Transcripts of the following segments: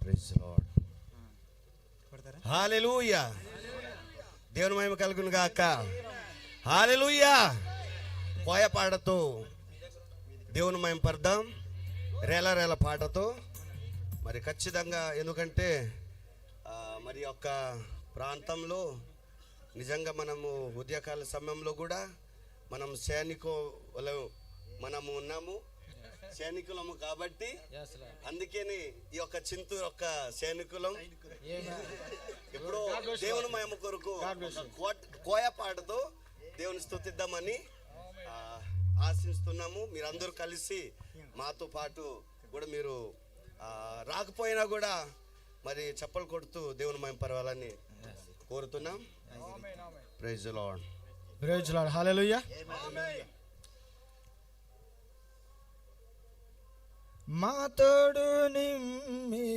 Praise lord. హల్లెలూయా. దేవుని మహిమ కలుగును గాక. హల్లెలూయా. కోయ పాటతో దేవుని మహిమ పడదాం, రేల రేల పాటతో. మరి ఖచ్చితంగా ఎందుకంటే మరి యొక్క ప్రాంతంలో నిజంగా మనము ఉదయకాల సమయంలో కూడా మనం మనము ఉన్నాము, సైనికులము కాబట్టి అందుకని ఈ యొక్క చింతూరు యొక్క సైనికులం ఇప్పుడు దేవుని మహిమ కొరకు కోయ పాటతో దేవుని స్తుతిద్దామని ఆశిస్తున్నాము. మీరందరూ కలిసి మాతో పాటు కూడా మీరు రాకపోయినా కూడా మరి చప్పలు కొడుతూ దేవుని మహిమ పరవాలని కోరుతున్నాం. Praise the lord. Praise the lord. Hallelujah. మా తోడు నిమ్మి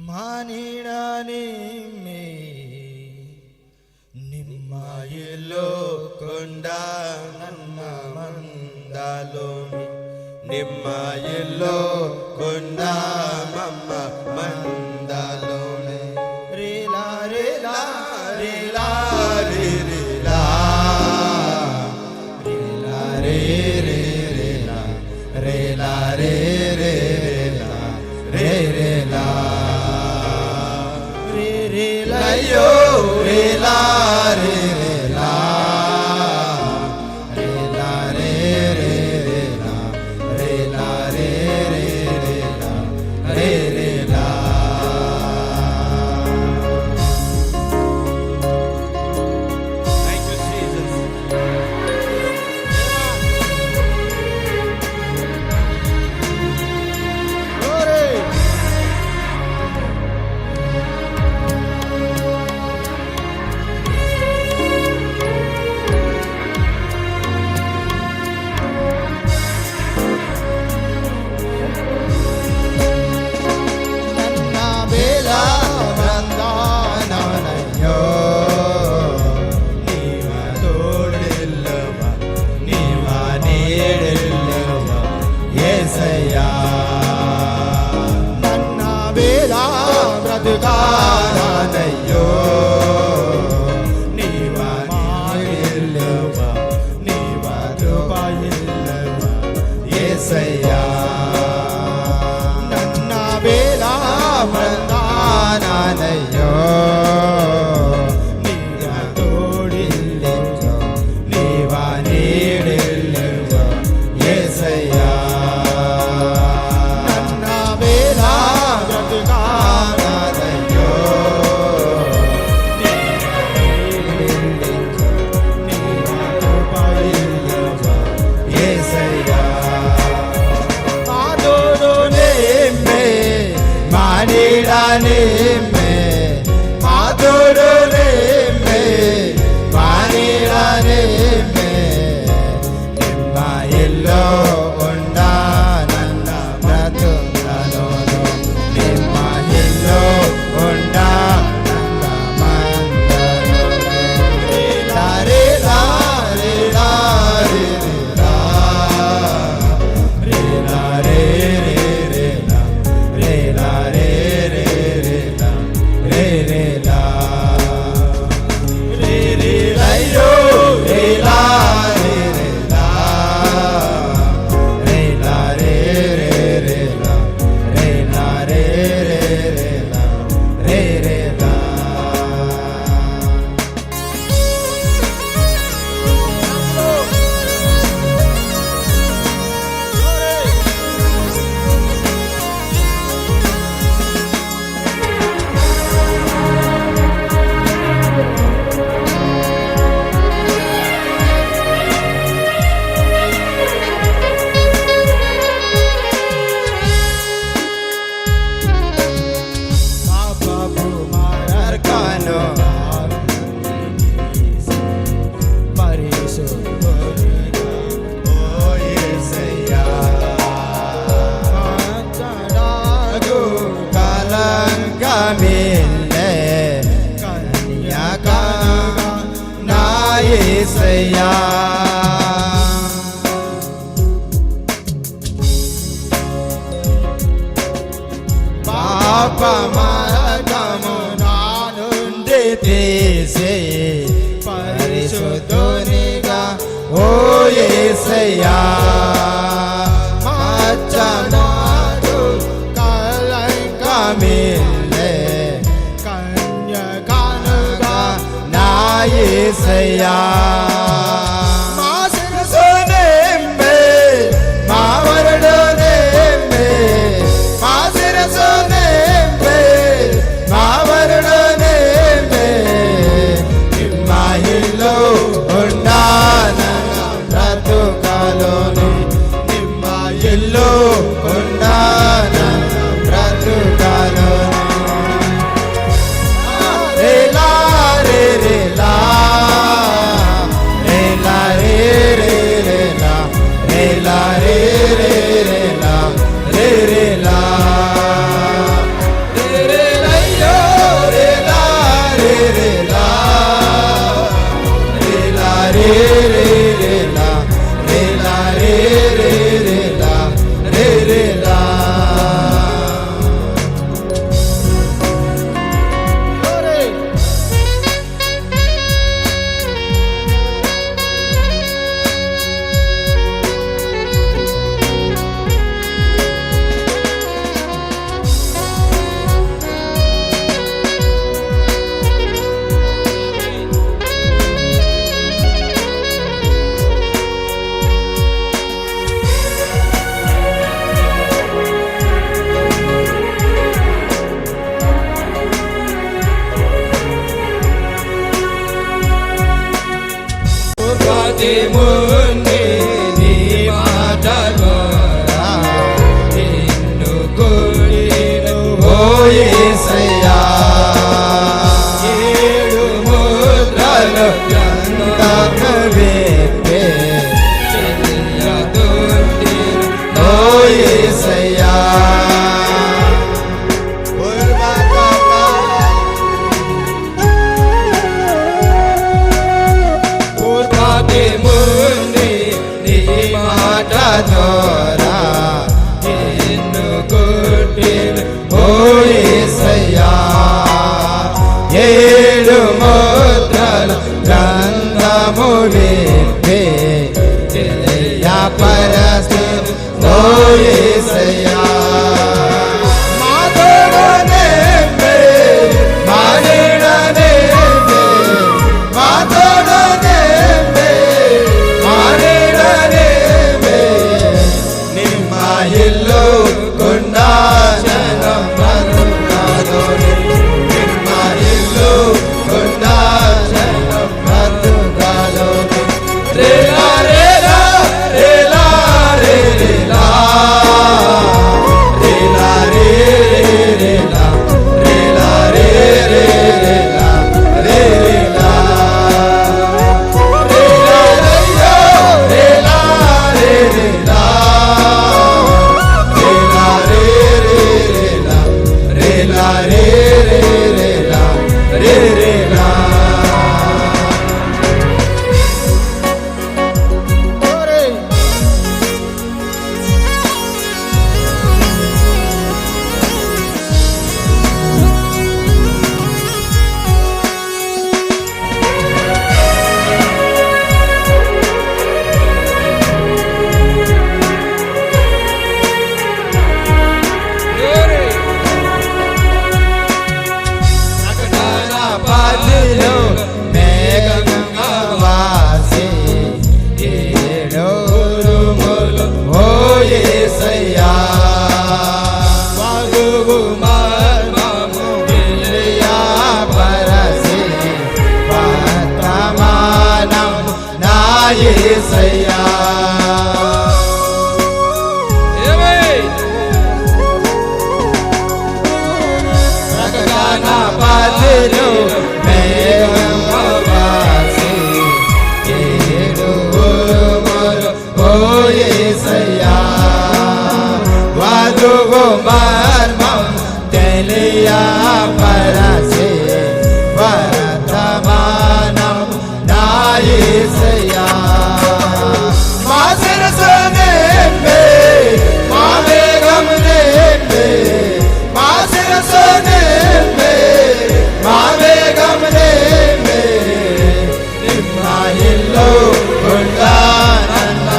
మా నీడ నిమ్మి నిమ్మాయిలో కొండ నన్న మందాలోని నిమ్మాయిలో కొండ మమ్మ మందాలోని రేలా రేలా రేలా రేలా రేలా రే రే రేలా రేలా రే రే రేలా రే రేలా రే రేలా యో రేలా రే రేలా రేలా రే రే రేలా రేలా రే రే రేలా రే రేలా. Thank you Jesus. బ్రతుకానయ్యో నీవా నీడెల్లవా నీవా కృపయెల్లవా యేసయ్యా నన్న వేళ బ్రతుకానయ్యో నీవా తోడిల్లెవా నీవా నీడెల్లవా యేసయ్యా నన్న వేళ బ్రతుకా మానిడానే మే మాతోడనే మే మానిడానే మే నిమ్మాయిల్లో ఉండా నన్న బ్రతుకలోను నిమ్మాయిల్లో ఉండా నన్న మందలోను రేలా రేలా రేలా రేలా రే రే రేలా రేలా రే రే రేలా రే రేలా రే రేలా యో రేలా రే రేలా రేలా రే రే రేలా రేలా రే రే రేలా రే రేలా. యేసయ్యా యేసయ్యా మచ్చనాడు కలంకమిల్లే కన్యకనుగా నా యేసయ్యా మా శిరసు నింపే మా వరుడు నింపే మా శిరసు నింపే మా వరుడు నింపే మా ఇల్లు ఉండాన బ్రతుకాలోని నిమ్మ ఇల్లు ఉండాన బ్రతుకాలోని రేలా రే రేలా రేలా రే రే రేలా రేలా రే రే రేలా రే రేలా రే రేలయ్యో రేలా రే రేలా రేలా రే రే రేలా రేలా రే రే రేలా రే రేలా ముందే నీ మాట ద్వారా నిన్ను కొలిను ఓ యేసయ్యా ఏడు ముద్రలు గ్రంథము విప్పే ఓ యేసయ్యా ముందే నీ మాట ద్వారా నిన్ను కొట్టిన ఓ యేసయ్యా ఏడు ముద్రల గ్రంథము విప్పే తెలియపరచెను ఓ యేసయ్యా మా తోడు నింపే మా నీడ నింపే మా తోడు నింపే మా నీడ నింపే నిమ్మ ఇల్లు గుండా జనం బ్రతుకాలోని నిమ్మ ఇల్లు గుండా జనం బ్రతుకాలోని రేలా రేలా రేలా రే రేలా రేలా రే రేలా రేలా రే రేలా రే రేలా రేలయ్యో రేలా రే రేలా రేలా రే రేలా రేలా రే రేలా రే రేలా పాదిలో మేఘంగా వాసి ఏడోరుములు ఓ యేసయ్యా మగువు మర్మము తెలియా పరసి వర్తమానం నా యేసయ్యా పాదిలో మేఘంవాసి ఏడుగురుములు ఓ యేసయ్యా వధువు మర్మం తెలియా పరసి వర్తమానం నా యేసయ్యా మా శిరసు నింపే మా మేఘం నింపే మా శిరసు నింపే మా మేఘం నింపే నిమ్మ ఇల్లు గుండా నన్న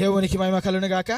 దేవునికి మహిమ కలుగును గాక.